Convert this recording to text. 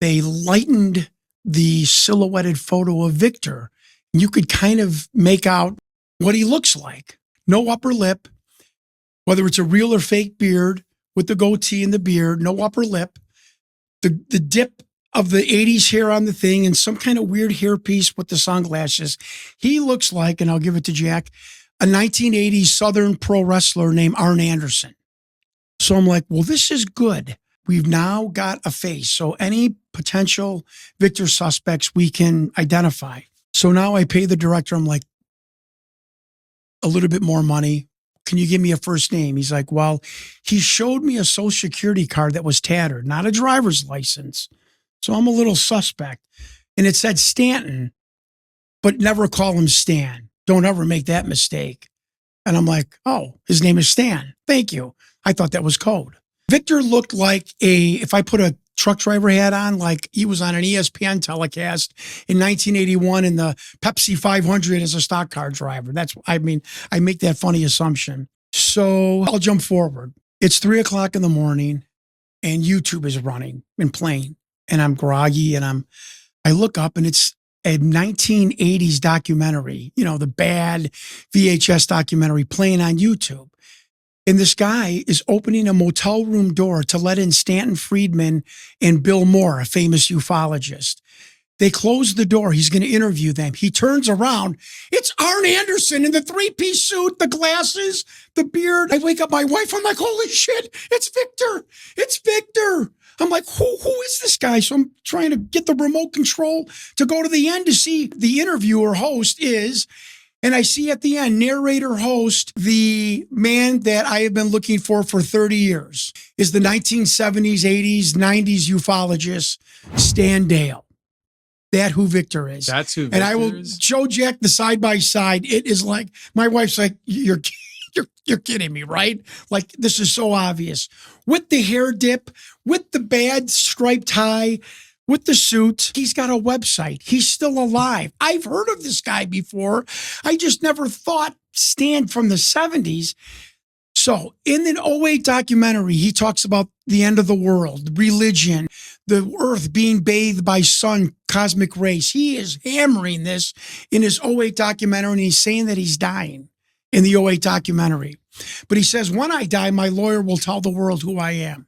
they lightened the silhouetted photo of Victor. You could kind of make out what he looks like. No upper lip, whether it's a real or fake beard with the goatee and the beard, no upper lip. The dip of the 80s hair on the thing and some kind of weird hairpiece with the sunglasses. He looks like, and I'll give it to Jack, a 1980s Southern pro wrestler named Arn Anderson. So I'm like, well, this is good. We've now got a face. So any potential Victor suspects we can identify. So now I pay the director, I'm like, a little bit more money. Can you give me a first name? He's like, well, he showed me a social security card that was tattered, not a driver's license. So I'm a little suspect. And it said Stanton, but never call him Stan. Don't ever make that mistake. And I'm like, oh, his name is Stan. Thank you. I thought that was code. Victor looked like if I put a truck driver hat on, like he was on an ESPN telecast in 1981 in the Pepsi 500 as a stock car driver. I make that funny assumption. So I'll jump forward. It's 3:00 in the morning and YouTube is running and playing. And I'm groggy and I look up and it's a 1980s documentary, the bad VHS documentary playing on YouTube. And this guy is opening a motel room door to let in Stanton Friedman and Bill Moore, a famous ufologist. They close the door. He's going to interview them. He turns around. It's Arn Anderson in the three-piece suit, the glasses, the beard. I wake up my wife. I'm like, holy shit, it's Victor. It's Victor. I'm like, who is this guy? So I'm trying to get the remote control to go to the end to see the interviewer host is. And I see at the end, narrator host, the man that I have been looking for 30 years is the 1970s, 80s, 90s ufologist, Stan Dale. That's who Victor is. That's who Victor is. And I will show Jack the side by side. It is like, my wife's like, you're kidding me, right? Like, this is so obvious. With the hair dip, with the bad striped tie, with the suit. He's got a website. He's still alive. I've heard of this guy before. I just never thought Stan from the 70s. So in the 2008 documentary, he talks about the end of the world, religion, the earth being bathed by sun, cosmic rays. He is hammering this in his 2008 documentary, and he's saying that he's dying in the 2008 documentary. But he says, when I die, my lawyer will tell the world who I am.